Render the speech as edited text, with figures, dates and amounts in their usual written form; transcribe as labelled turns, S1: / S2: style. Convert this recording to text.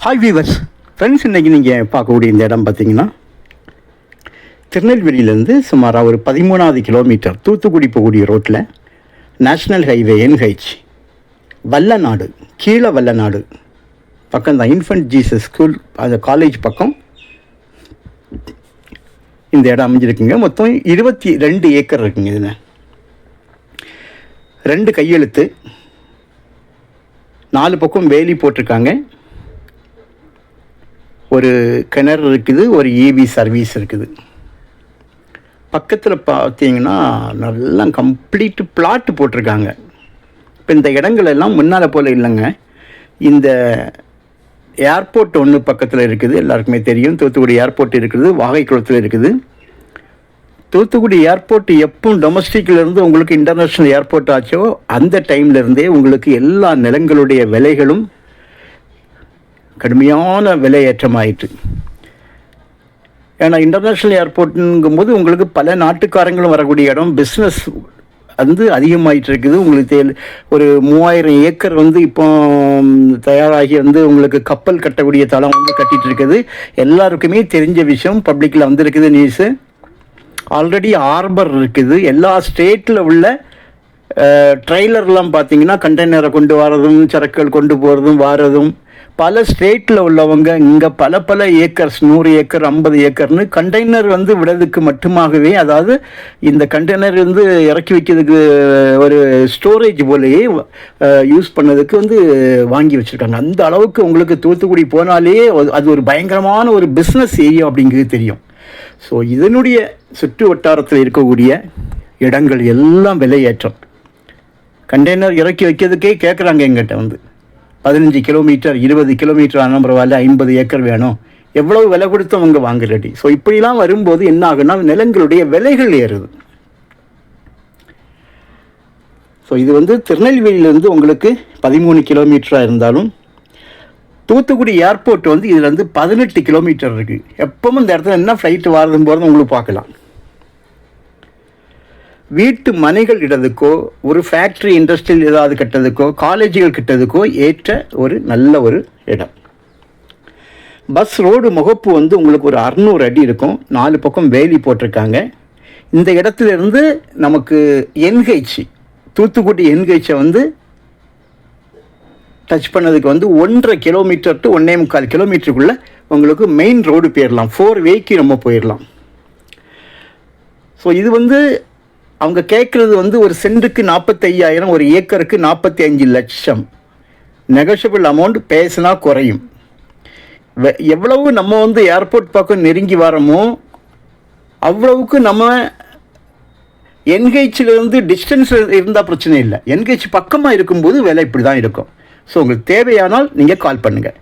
S1: Hi viewers friends, இன்றைக்கி நீங்கள் பார்க்கக்கூடிய இந்த இடம் பார்த்திங்கன்னா திருநெல்வேலியிலேருந்து சுமாராக ஒரு 13வது கிலோமீட்டர் தூத்துக்குடி போகக்கூடிய ரோட்டில் நேஷ்னல் ஹைவே NH வல்லநாடு, கீழே வல்லநாடு பக்கம் தான். இன்ஃபன்ட் ஜீசஸ் ஸ்கூல் அந்த காலேஜ் பக்கம் இந்த இடம் அமைஞ்சிருக்குங்க. மொத்தம் 22 ஏக்கர் இருக்குங்க. இதில் 2 கையெழுத்து, 4 பக்கம் வேலி போட்டிருக்காங்க. ஒரு கிணறு இருக்குது, ஒரு EV சர்வீஸ் இருக்குது. பக்கத்தில் பார்த்தீங்கன்னா நல்லா கம்ப்ளீட்டு பிளாட்டு போட்டிருக்காங்க. இப்போ இந்த இடங்கள் எல்லாம் முன்னால் போல் இல்லைங்க. இந்த ஏர்போர்ட் ஒன்று பக்கத்தில் இருக்குது, எல்லாருக்குமே தெரியும். தூத்துக்குடி ஏர்போர்ட் இருக்குது, வாகைக்குளத்தில் இருக்குது. தூத்துக்குடி ஏர்போர்ட் எப்போ டொமஸ்டிக்லேருந்து உங்களுக்கு இன்டர்நேஷ்னல் ஏர்போர்ட் ஆச்சோ அந்த டைம்லேருந்தே உங்களுக்கு எல்லா நிலங்களுடைய விலைகளும் கடுமையான விலையேற்றமாயிட்டு. ஏன்னா இன்டர்நேஷ்னல் ஏர்போர்ட்டுங்கும்போது உங்களுக்கு பல நாட்டுக்காரங்களும் வரக்கூடிய இடம், பிஸ்னஸ் வந்து அதிகமாகிட்டு இருக்குது. உங்களுக்கு ஒரு 3000 ஏக்கர் வந்து இப்போ தயாராகி வந்து உங்களுக்கு கப்பல் கட்டக்கூடிய தளம் வந்து கட்டிகிட்டு இருக்குது. எல்லாருக்குமே தெரிஞ்ச விஷயம், பப்ளிக்கில் வந்துருக்குது நியூஸு. ஆல்ரெடி ஹார்பர் இருக்குது. எல்லா ஸ்டேட்டில் உள்ள ட்ரெய்லர்லாம் பார்த்தீங்கன்னா கண்டெய்னரை கொண்டு வரதும் சரக்குகள் கொண்டு போகிறதும் வாரதும் பல ஸ்டேட்டில் உள்ளவங்க இங்கே பல ஏக்கர்ஸ், 100 ஏக்கர் 50 ஏக்கர்னு கண்டெய்னர் வந்து விடுறதுக்கு மட்டுமாகவே, அதாவது இந்த கண்டெய்னர் வந்து இறக்கி வைக்கிறதுக்கு ஒரு ஸ்டோரேஜ் போலேயே யூஸ் பண்ணதுக்கு வந்து வாங்கி வச்சுருக்காங்க. அந்த அளவுக்கு உங்களுக்கு தூத்துக்குடி போனாலே அது ஒரு பயங்கரமான ஒரு பிஸ்னஸ் ஏரியா அப்படிங்கிறது தெரியும். ஸோ இதனுடைய சுற்று வட்டாரத்தில் இருக்கக்கூடிய இடங்கள் எல்லாம் விலையேற்றம். கண்டெய்னர் இறக்கி வைக்கிறதுக்கே கேட்குறாங்க எங்கிட்ட வந்து 15 கிலோமீட்டர் 20 கிலோமீட்டர் ஆனால் பரவாயில்ல, 50 ஏக்கர் வேணும், எவ்வளவு விலை கொடுத்து அவங்க வாங்க ரெடி. ஸோ இப்படிலாம் வரும்போது என்ன ஆகுன்னா நிலங்களுடைய விலைகள் ஏறுது. ஸோ இது வந்து திருநெல்வேலியிலேருந்து உங்களுக்கு 13 கிலோமீட்டராக இருந்தாலும் தூத்துக்குடி ஏர்போர்ட் வந்து இதில் வந்து 18 கிலோமீட்டர் இருக்குது. எப்பவும் இந்த இடத்துல என்ன ஃப்ளைட்டு வாரதும் போகிறது உங்களுக்கு பார்க்கலாம். வீட்டு மனைகள் இடதுக்கோ, ஒரு ஃபேக்ட்ரி இண்டஸ்ட்ரியல் ஏதாவது கட்டுறதுக்கோ, காலேஜுகள் கட்டுறதுக்கோ ஏற்ற ஒரு நல்ல ஒரு இடம். பஸ் ரோடு முகப்பு வந்து உங்களுக்கு ஒரு 600 அடி இருக்கும். 4 பக்கம் வேலி போட்டிருக்காங்க. இந்த இடத்துலேருந்து நமக்கு NH தூத்துக்குடி NH வந்து டச் பண்ணதுக்கு வந்து 1.5 கிலோமீட்டர் டு 1.25 கிலோமீட்டருக்குள்ளே உங்களுக்கு மெயின் ரோடு போயிடலாம். 4 வேக்கு நம்ம போயிடலாம். ஸோ இது வந்து அவங்க கேட்குறது வந்து ஒரு சென்ட்டுக்கு 45,000, ஒரு ஏக்கருக்கு 45 லட்சம். நெகோஷியபிள் அமௌண்ட் பேசினா குறையும். எவ்வளவு நம்ம வந்து ஏர்போர்ட் பக்கம் நெருங்கி வரோமோ அவ்வளவுக்கு நம்ம NHலேருந்து டிஸ்டன்ஸ் இருந்தால் பிரச்சனை இல்லை. NH பக்கமாக இருக்கும்போது விலை இப்படி தான் இருக்கும். ஸோ உங்களுக்கு தேவையானால் நீங்கள் கால் பண்ணுங்கள்.